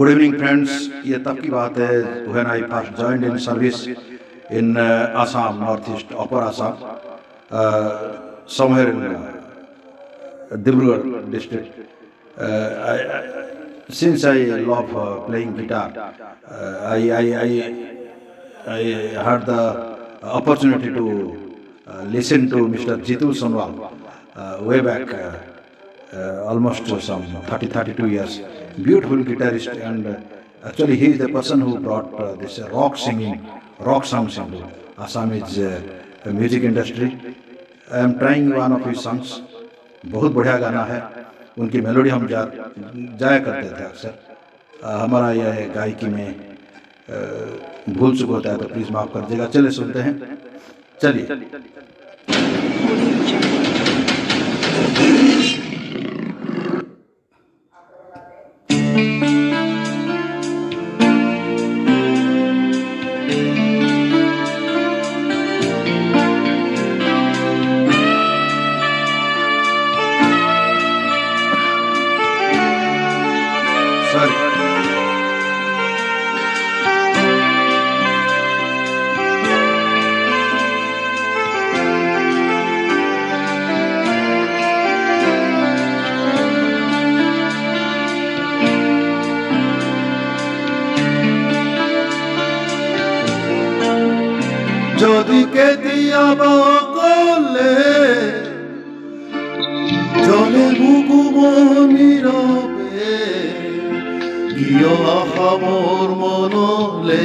Good evening, friends. ये तब की बात है when I first joined in service in Assam, northeast, upper Assam, somewhere in Dibrugarh district. Since I love playing guitar, I had the opportunity to listen to Mr. Jitu Sonwal way back, almost some 32 years. Beautiful guitarist, and actually he is the person who brought this rock songs into Assamese music industry. I am trying one of his songs. बहुत बढ़िया गाना है. उनकी melody हम जाया करते थे अक्सर. हमारा यह गायकी में भूल चुक होता है तो प्लीज माफ कर दीजिएगा. चलिए सुनते हैं. चलिए. যদি কে দিয়া বকলে জলে বুকুব নীরবে গিয়ে আহামর মনলে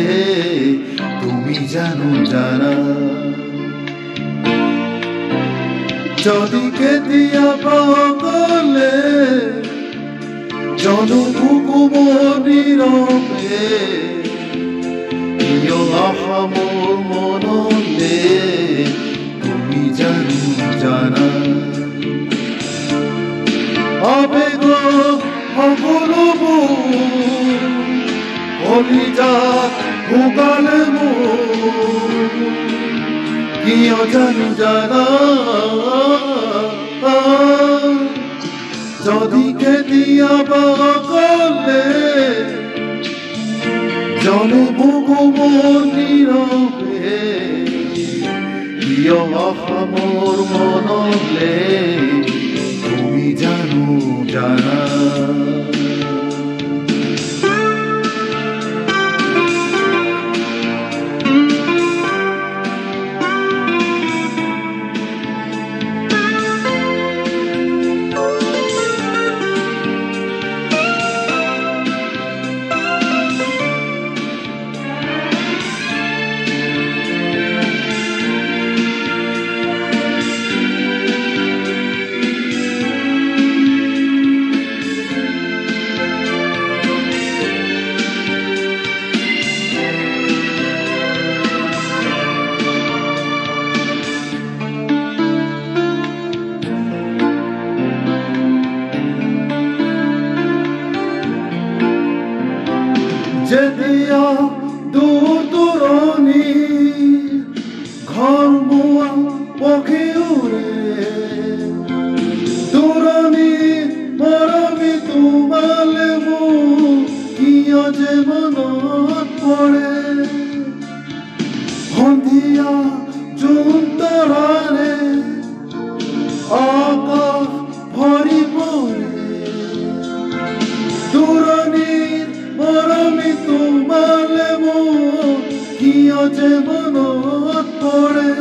তুমি জানো জানা যদি কে দিয়া বকলে জলে বুকুব নীরবে গিয়ে আহামর মনলে তুমি জানো জানা আবেগ অবলব কলিজা ভোগালে কি জানো জানা যদি কে দিয়া বকলে জলে বুকুব নীরবে গিয়ে আহামর মনলে তুমি জানো জানা যেদিয়া দূর দূরনি ঘর মোয়া পখি উড়ে দূরনি মরমি তোমালে কিয় যে মনত পড়ে সন্ধিয়া জোন তৰাৰে আকাশ ভৰি পৰে দূৰনিৰ মৰমি তোমালে কিয় যে মনত পৰে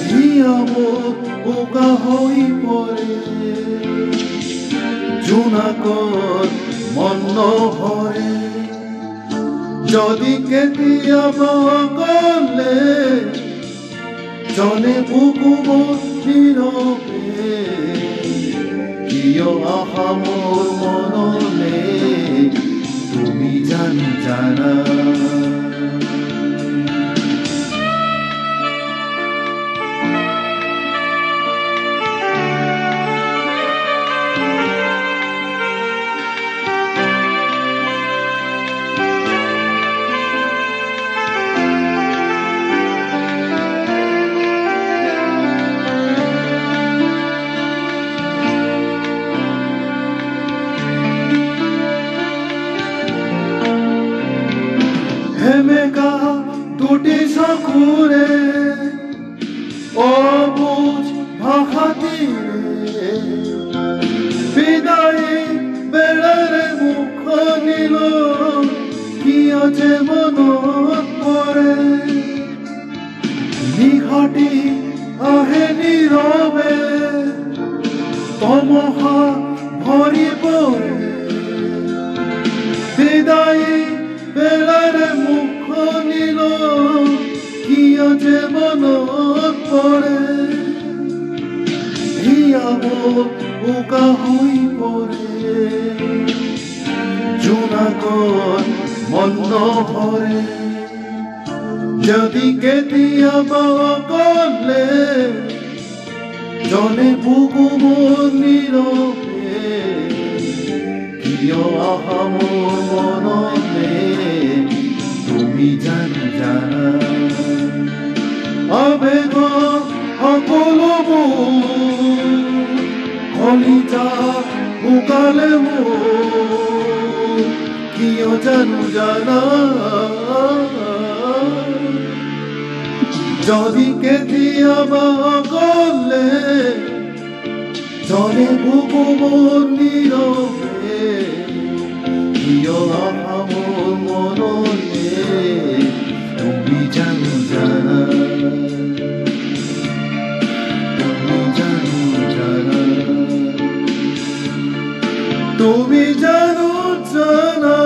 হিয়া উকা হৈ পৰে জোনাকত মন নভৰে যদি কেতিয়াবা গলে জলে বুকুব নীৰবে কিয় আহামৰ মনলে তুমি জানো জানা নিল কিয় যে মনত পৰে নিশাটি আহে নীৰৱে তমসা ভৰি পৰে বিদায়ী বেলাৰে মুখ নিল কিয় যে মনত পৰে হিয়াবোৰ উকা হৈ পৰে জোনাকত মন নভৰে যদি কেতিয়াবা অকলে জনে বুকু মোৰ নীৰৱে কিয় অহা মোৰ মনলে তুমি জানা আবেগ সকলোবোৰ কলিজা শুকালে মোৰ কিয় জানা যদি কেতিয়াবা অকলে জনে বুকু মোৰ নীৰৱে কিয় অহা মোৰ মনলে তুমি জানা তুমি জানো জানা।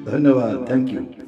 ধন্যবাদ, থ্যাংক ইউ।